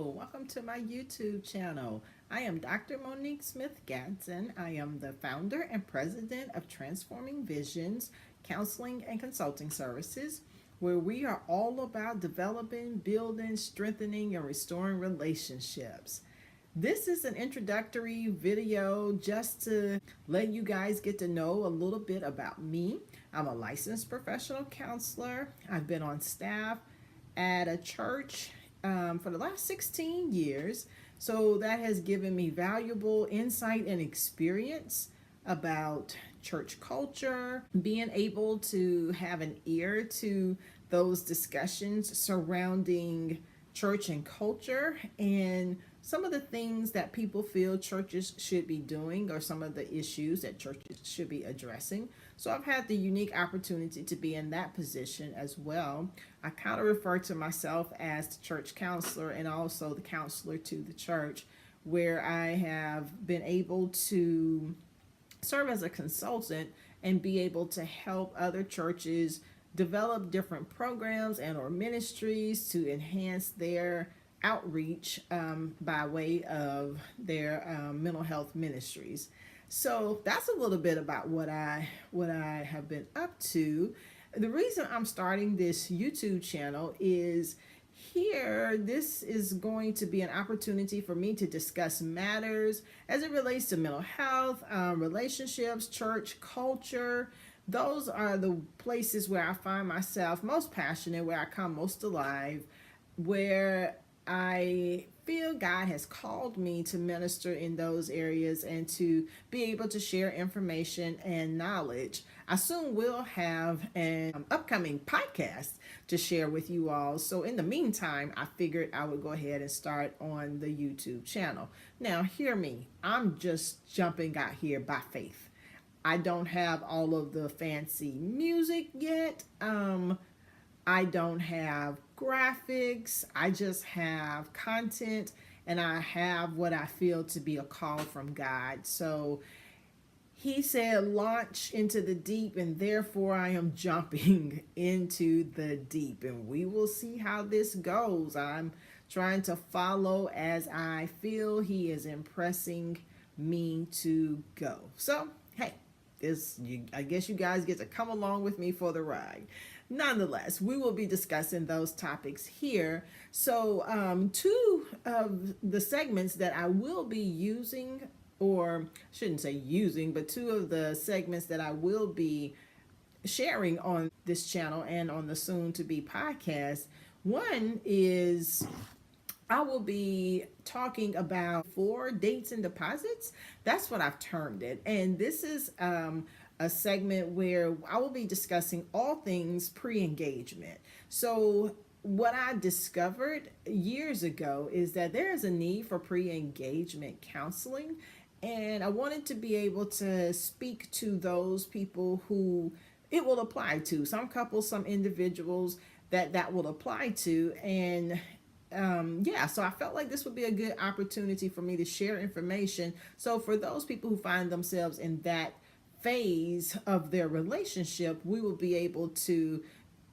Hello, welcome to my YouTube channel. I am Dr. Monique Smith Gadsden. I am the founder and president of Transforming Visions Counseling and Consulting Services, where we are all about developing, building, strengthening, and restoring relationships. This is an introductory video just to let you guys get to know a little bit about me. I'm a licensed professional counselor. I've been on staff at a church for the last 16 years. So that has given me valuable insight and experience about church culture, being able to have an ear to those discussions surrounding church and culture, and some of the things that people feel churches should be doing, or some of the issues that churches should be addressing. So I've had the unique opportunity to be in that position as well. I kind of refer to myself as the church counselor and also the counselor to the church, where I have been able to serve as a consultant and be able to help other churches develop different programs and or ministries to enhance their outreach by way of their mental health ministries. So that's a little bit about what I have been up to. The reason I'm starting this YouTube channel is this is going to be an opportunity for me to discuss matters as it relates to mental health, relationships, church, culture. Those are the places where I find myself most passionate, where I come most alive, where I feel God has called me to minister in those areas and to be able to share information and knowledge. I soon will have an upcoming podcast to share with you all. So in the meantime, I figured I would go ahead and start on the YouTube channel. Now, hear me. I'm just jumping out here by faith. I don't have all of the fancy music yet. I don't have graphics. I just have content, and I have what I feel to be a call from God. So he said, launch into the deep, and therefore I am jumping into the deep, and we will see how this goes. I'm trying to follow as I feel he is impressing me to go. So, hey, I guess you guys get to come along with me for the ride. Nonetheless, we will be discussing those topics here. So two of the segments that I will be using, or shouldn't say using, but two of the segments that I will be sharing on this channel and on the soon to be podcast. One is I will be talking about 4 dates and deposits. That's what I've termed it. And this is a segment where I will be discussing all things pre-engagement. So what I discovered years ago is that there is a need for pre-engagement counseling. And I wanted to be able to speak to those people who it will apply to. Some couples, some individuals that will apply to. And so I felt like this would be a good opportunity for me to share information. So for those people who find themselves in that phase of their relationship, we will be able to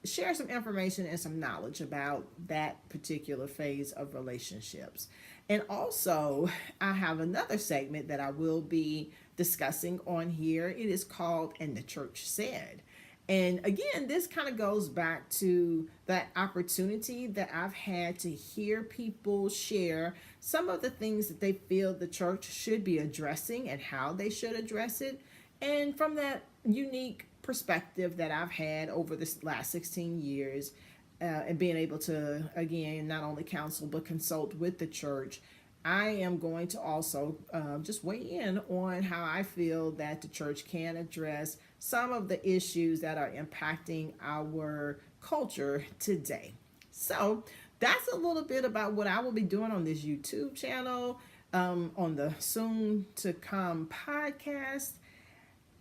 share some information and some knowledge about that particular phase of relationships. And also, I have another segment that I will be discussing on here. It is called And the Church Said. And again, this kind of goes back to that opportunity that I've had to hear people share some of the things that they feel the church should be addressing and how they should address it. And from that unique perspective that I've had over this last 16 years, and being able to, again, not only counsel but consult with the church, I am going to also just weigh in on how I feel that the church can address some of the issues that are impacting our culture today. So that's a little bit about what I will be doing on this YouTube channel, on the soon to come podcast.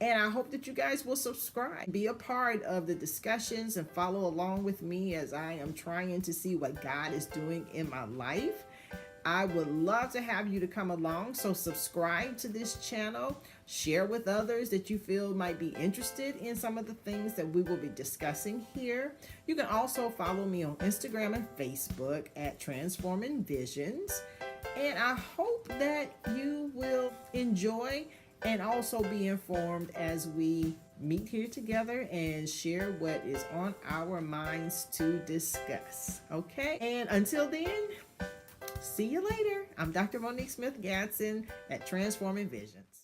And I hope that you guys will subscribe, be a part of the discussions, and follow along with me as I am trying to see what God is doing in my life. I would love to have you to come along. So subscribe to this channel, share with others that you feel might be interested in some of the things that we will be discussing here. You can also follow me on Instagram and Facebook at Transforming Visions. And I hope that you will enjoy and also be informed as we meet here together and share what is on our minds to discuss. Okay? And until then, see you later. I'm Dr. Monique Smith Gadsden at Transforming Visions.